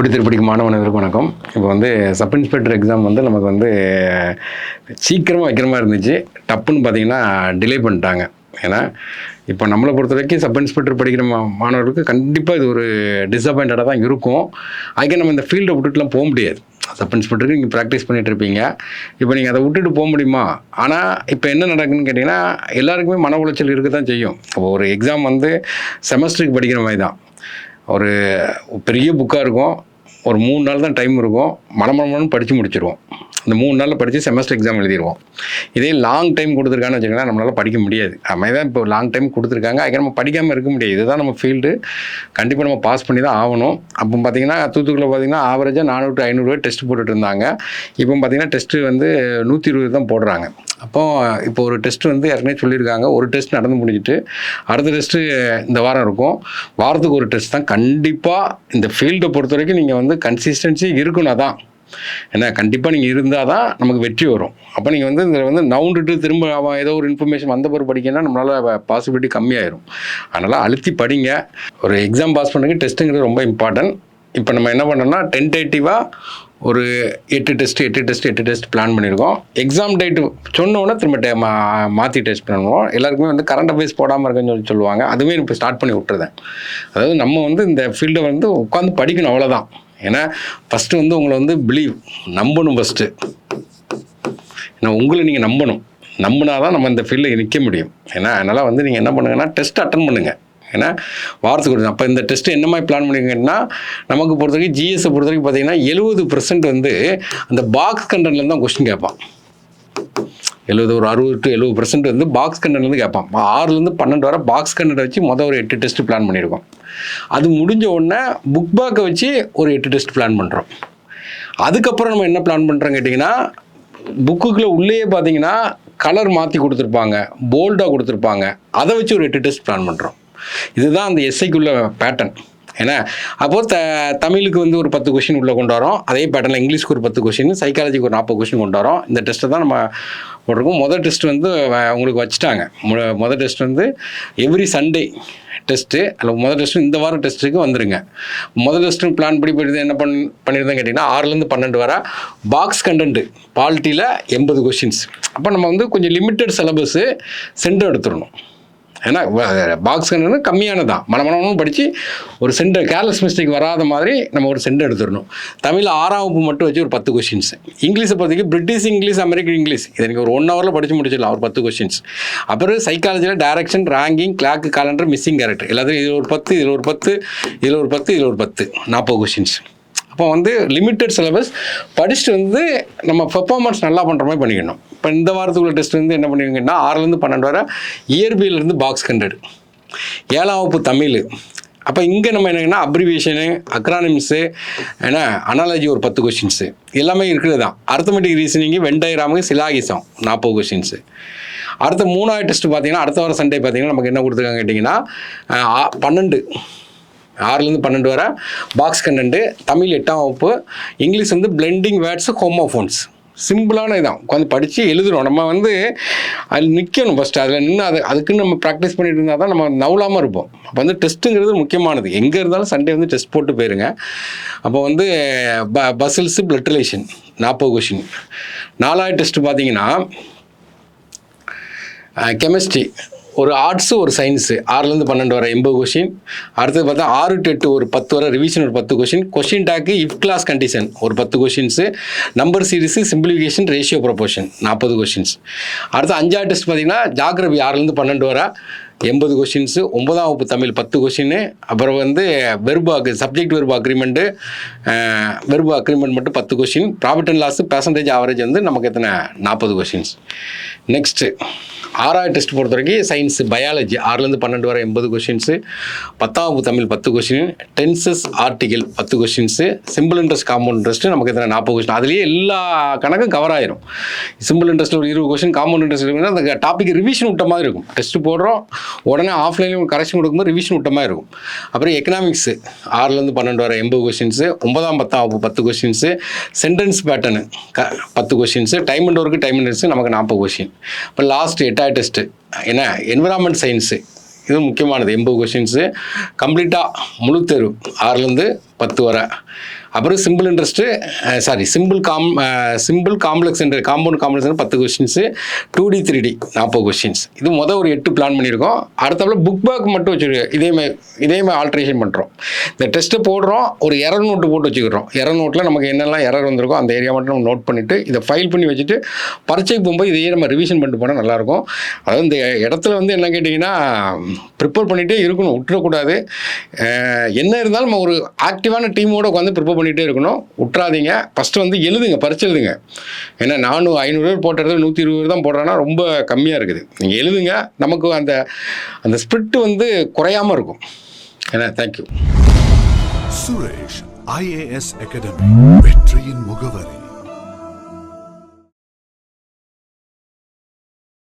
திருப்படிக்கு மாணவர்களுக்கு வணக்கம். இப்போ சப் இன்ஸ்பெக்டர் எக்ஸாம் நமக்கு சீக்கிரமாக வைக்கிற மாதிரி இருந்துச்சு. டப்புன்னு பார்த்தீங்கன்னா டிலே பண்ணிட்டாங்க. ஏன்னா இப்போ நம்மளை பொறுத்த வரைக்கும் சப் இன்ஸ்பெக்டர் படிக்கிற மாணவர்களுக்கு கண்டிப்பாக இது ஒரு டிஸப்பாயிண்டடாக தான் இருக்கும். அதுக்கே நம்ம இந்த ஃபீல்டை விட்டுட்டுலாம் போக முடியாது. சப் இன்ஸ்பெக்டருக்கு நீங்கள் ப்ராக்டிஸ் பண்ணிகிட்டு இருப்பீங்க. இப்போ நீங்கள் அதை விட்டுட்டு போக முடியுமா? ஆனால் இப்போ என்ன நடக்குதுன்னு கேட்டிங்கன்னா, எல்லாருக்குமே மன உளைச்சல் இருக்க தான் செய்யும். ஒரு எக்ஸாம் செமஸ்டருக்கு படிக்கிற மாதிரி தான். ஒரு பெரிய புக்காக இருக்கும். ஒரு 3 நாள் தான் டைம் இருக்கும். மனமனு படித்து முடிச்சிடுவோம். அந்த 3 நாளில் படித்து செமஸ்டர் எக்ஸாம் எழுதிடுவோம். இதே லாங் டைம் கொடுத்துருக்கான்னு வச்சுக்கோங்களேன், நம்மளால் படிக்க முடியாது. அது தான் இப்போ லாங் டைம் கொடுத்துருக்காங்க. அதுக்கு நம்ம படிக்காமல் இருக்க முடியாது. இதுதான் நம்ம ஃபீல்டு. கண்டிப்பாக நம்ம பாஸ் பண்ணி தான் ஆகணும். அப்போ பார்த்தீங்கன்னா தூத்துக்குடியில் பார்த்தீங்கன்னா ஆவரேஜாக 400-500 டெஸ்ட் போட்டுட்டு இருந்தாங்க. இப்போ பார்த்தீங்கன்னா டெஸ்ட்டு 120 தான் போடுறாங்க. இப்போ ஒரு டெஸ்ட் ஏற்கனவே சொல்லியிருக்காங்க. ஒரு டெஸ்ட் நடந்து முடிஞ்சிட்டு அடுத்த டெஸ்ட்டு இந்த வாரம் இருக்கும். வாரத்துக்கு ஒரு டெஸ்ட் தான். கண்டிப்பாக இந்த ஃபீல்டை பொறுத்த வரைக்கும் நீங்கள் கன்சிஸ்டன்சி இருக்கணும். தான் ஏன்னா கண்டிப்பாக நீங்கள் இருந்தால் தான் நமக்கு வெற்றி வரும். அப்போ நீங்கள் இதில் நவுண்டுட்டு திரும்ப ஏதோ ஒரு இன்ஃபர்மேஷன் வந்த பிறகு படிக்கணும்னா நம்மளால் பாசிபிலிட்டி கம்மியாயிரும். அதனால் அழுத்தி படிங்க. ஒரு எக்ஸாம் பாஸ் பண்ணுறதுக்கு டெஸ்ட்டுங்கிறது ரொம்ப இம்பார்ட்டன்ட். இப்போ நம்ம என்ன பண்ணோம்னா டென்டேட்டிவாக ஒரு 8 டெஸ்ட் பிளான் பண்ணியிருக்கோம். எக்ஸாம் டேட்டு சொன்னோன்னே திரும்ப மாற்றி டெஸ்ட் பண்ணுவோம். எல்லாருக்குமே கரண்ட் அஃபேர்ஸ் போடாமல் இருக்குன்னு சொல்லுவாங்க. அதுவே இப்போ ஸ்டார்ட் பண்ணி விட்டுருதேன். அதாவது நம்ம இந்த ஃபீல்டை உட்காந்து படிக்கணும், அவ்வளோதான். ஏன்னா ஃபஸ்ட்டு உங்களை பிலீவ் நம்பணும். ஃபஸ்ட்டு ஏன்னா உங்களை நீங்கள் நம்பினா தான் நம்ம இந்த ஃபீல்டில் நிற்க முடியும். ஏன்னா அதனால் நீங்கள் என்ன பண்ணுங்கன்னா டெஸ்ட் அட்டன் பண்ணுங்கள். ஏன்னா வாரத்துக்கு ஒரு அப்போ இந்த டெஸ்ட்டு என்ன மாதிரி பிளான் பண்ணிங்கன்னா, நமக்கு பொறுத்த வரைக்கும் ஜிஎஸ்ஸை பொறுத்த வரைக்கும் பார்த்தீங்கன்னா 70% அந்த பாக்ஸ் கண்டென்ட்லேருந்து தான் கொஸ்டின் கேட்பான். ஒரு 60-70% பாக்ஸ் கண்டென்ட்லேருந்து கேட்பான். 6லேருந்து 12 வரை பாக்ஸ் கண்டென்ட் வச்சு ஒரு 8 டெஸ்ட் பிளான் பண்ணியிருக்கோம். அது முடிஞ்ச உடனே புக் பேக்கை வச்சு ஒரு 8 டெஸ்ட் பிளான் பண்ணுறோம். அதுக்கப்புறம் நம்ம என்ன பிளான் பண்ணுறோம் கேட்டிங்கன்னா, புக்குக்குள்ளே உள்ளேயே பார்த்தீங்கன்னா கலர் மாற்றி கொடுத்துருப்பாங்க, போல்டாக கொடுத்துருப்பாங்க. அதை வச்சு ஒரு 8 டெஸ்ட் பிளான் பண்ணுறோம். இதுதான் அந்த எஸ்ஐக்குள்ள பேட்டர்ன். ஏன்னா அப்போது தமிழுக்கு ஒரு 10 கொஷின் உள்ளே கொண்டு வரோம். அதே பேட்டர்னில் இங்கிலீஷ்க்கு ஒரு 10 கொஷின், சைக்காலஜிக்கு ஒரு 40 கொஷின் கொண்டு வரோம். இந்த டெஸ்ட்டை தான் நம்ம போட்டிருக்கோம். முதல் டெஸ்ட் உங்களுக்கு வச்சுட்டாங்க. முதல் டெஸ்ட் எவ்ரி சண்டே டெஸ்ட்டு. அதில் முதல் டெஸ்ட்டு இந்த வாரம் டெஸ்ட்டுக்கு வந்துடுங்க. முதல் டெஸ்ட்டு பிளான் படி என்ன பண்ணியிருந்தேன் கேட்டிங்கன்னா 6லேருந்து 12 வரை பாக்ஸ் கண்டென்ட்டு பாலிட்டியில் 80 கொஷின்ஸ். அப்போ நம்ம கொஞ்சம் லிமிட்டட் சிலபஸ்ஸு சென்டர் எடுத்துடணும். ஏன்னா பாக்ஸ் கண்டென்ட் கம்மியானதான். மனமனமும் படித்து ஒரு சென்டர் கேர்லெஸ் மிஸ்டேக் வராத மாதிரி நம்ம ஒரு சென்டர் எடுத்துடணும். தமிழ் 6ஆம் வகுப்பு மட்டும் வச்சு ஒரு 10 கொஷின்ஸ். இங்கிலீஷை பொறுத்தவரைக்கும் பிரிட்டிஷ் இங்கிலீஷ், அமெரிக்கன் இங்கிலீஷ் இதை நீங்கள் ஒரு 1 ஹவரில் படித்து முடிச்சிடலாம், ஒரு 10 கொஷின்ஸ். அப்புறம் சைக்காலஜியில் direction, ranking, clock, calendar, missing character எல்லாத்தையும் இதில் ஒரு 10, இதில் ஒரு 10, இதில் ஒரு 10, இதில் ஒரு 10, 40 கொஷின்ஸ். அப்போ லிமிட்டட் சிலபஸ் படிச்சுட்டு நம்ம பெர்ஃபார்மன்ஸ் நல்லா பண்ணுற மாதிரி பண்ணிக்கணும். இப்போ இந்த வாரத்துக்குள்ள டெஸ்ட் என்ன பண்ணிங்கன்னா 6லேருந்து 12 வரை இயற்பியலேருந்து பாக்ஸ் கண்டென்ட், 7ஆம் வகுப்பு தமிழ். அப்போ இங்கே நம்ம என்னங்கன்னா அப்ரிவியேஷனு, அக்ரானிம்ஸு, ஏன்னா அனாலஜி ஒரு 10 கொஷின்ஸு எல்லாமே இருக்கிறது தான். Arithmetic reasoning, when diagram, syllogism 40 questions. அடுத்த 3ஆவது டெஸ்ட் பார்த்தீங்கன்னா அடுத்த வாரம் சண்டே பார்த்தீங்கன்னா நமக்கு என்ன கொடுத்துருக்காங்க கேட்டிங்கன்னா 6லேருந்து 12 வரை பாக்ஸ் கண்டென்ட்டு, தமிழ் 8ஆம் வகுப்பு, இங்கிலீஷ் பிளெண்டிங் வேர்ட்ஸு, ஹோமோஃபோன்ஸ். சிம்பிளான இதான் உட்காந்து படித்து எழுதுகிறோம். நம்ம அதில் நிற்கணும் ஃபஸ்ட்டு. அதில் நின்று அதுக்குன்னு நம்ம ப்ராக்டிஸ் பண்ணிட்டு இருந்தால் தான் நம்ம நவுலாமல் இருப்போம். அப்போ டெஸ்ட்டுங்கிறது முக்கியமானது. எங்கே இருந்தாலும் சண்டே டெஸ்ட் போட்டு போயிருங்க. அப்போ பசில்ஸு, பிளட் ரிலேஷன் 40 கொஷின். 4ஆவது டெஸ்ட்டு பார்த்தீங்கன்னா கெமிஸ்ட்ரி, ஒரு ஆர்ட்ஸு, ஒரு சயின்ஸு 6லேருந்து 12 வரை 80 கொஷின். அடுத்தது பார்த்தா 6 to 8 ஒரு 10 வரை ரிவிஷன் ஒரு 10 question. Question tag, if clause condition ஒரு 10 questions. Number series, simplification, ratio proportion 40 questions. அடுத்து 5ஆவது டெஸ்ட் பார்த்தீங்கன்னா ஜாகிரபி 6லேருந்து 12 வரை 80 கொஷின்ஸு. 9ஆம் வகுப்பு தமிழ் 10 கொஷின்னு. அப்புறம் subject verb agreement, verb agreement மட்டும் 10 question. Profit and loss, percentage average நமக்கு எத்தனை 40 கொஷின்ஸ். நெக்ஸ்ட்டு 6ஆவது டெஸ்ட் பொறுத்த வரைக்கும் சயின்ஸு, பயாலஜி 6லேருந்து 12 வரை 80 கொஷின்ஸு. 10ஆம் வகுப்பு Tamil 10 question. Tenses, article 10 questions. Simple interest, compound interest நமக்கு எத்தனை 40 கொஷின். அதுலேயே எல்லா கணக்கும் கவர் ஆயிரும். சிம்பிள் இன்ட்ரெஸ்ட்டில் ஒரு 20 கொஷின், காம்பவுண்ட் இன்ட்ரெஸ்ட் அந்த டாபிக் ரிவிஷன் விட்ட மாதிரி இருக்கும். டெஸ்ட் போடுறோம் உடனே ஆஃப்லைனில் கரெக்ஷன் கொடுக்கும்போது ரிவிஷன் விட்ட மாதிரி இருக்கும். அப்புறம் எக்கனாமிக்ஸு 6லேருந்து 12 வரை 80 கொஷின்ஸு. 9ஆம் 10ஆம் வகுப்பு 10 questions. Sentence pattern 10 questions. Time and work, time and interest நமக்கு 40 கொஷின். இப்போ லாஸ்ட் 8ஆவது டெஸ்ட்டு என்ன என்விரான்மெண்ட் சயின்ஸு, இது முக்கியமானது 80 கொஷின்ஸு. கம்ப்ளீட்டாக முழு தேர்வு 6லேருந்து 10 வரை. அப்புறம் simple interest simple complex compound complex 10 questions, 2D 3D 40 questions. இது ஒரு 8 பிளான் பண்ணியிருக்கோம். அடுத்தப்பல புக் பேக் மட்டும் வச்சுருக்கோம். இதேமாதிரி ஆல்ட்ரேஷன் பண்ணுறோம். இந்த டெஸ்ட்டை போடுறோம், ஒரு எரர் நோட்டு போட்டு வச்சுக்கிறோம். எரர் நோட்டில் நமக்கு என்னெல்லாம் எரர் வந்திருக்கோ அந்த ஏரியா மட்டும் நம்ம நோட் பண்ணிவிட்டு இதை ஃபைல் பண்ணி வச்சுட்டு பரீட்சைக்கு போகும்போது இதையே நம்ம ரிவிஷன் பண்ணிட்டு போனால் நல்லாயிருக்கும். அதாவது இந்த இடத்துல என்ன கேட்டிங்கன்னா ப்ரிப்பேர் பண்ணிகிட்டே இருக்கணும், விட்டுறக்கூடாது. என்ன இருந்தாலும் நம்ம ஒரு ஆக்டிவான டீமோடு உட்காந்து ப்ரிப்பேர் பண்ணிகிட்டே இருக்கணும், விட்றாதீங்க. ஃபஸ்ட்டு எழுதுங்க, பரிச்சு எழுதுங்க. ஏன்னா 500 பேர் போட்ட இடத்துல 120 பேர் தான் போடுறாங்கன்னா ரொம்ப கம்மியாக இருக்குது. நீங்கள் எழுதுங்க, நமக்கு அந்த ஸ்பிரிட்டு குறையாமல் இருக்கும். ஏன்னா தேங்க்யூ. சுரேஷ் IAS அகாடமி, வெற்றியின் முகவரி.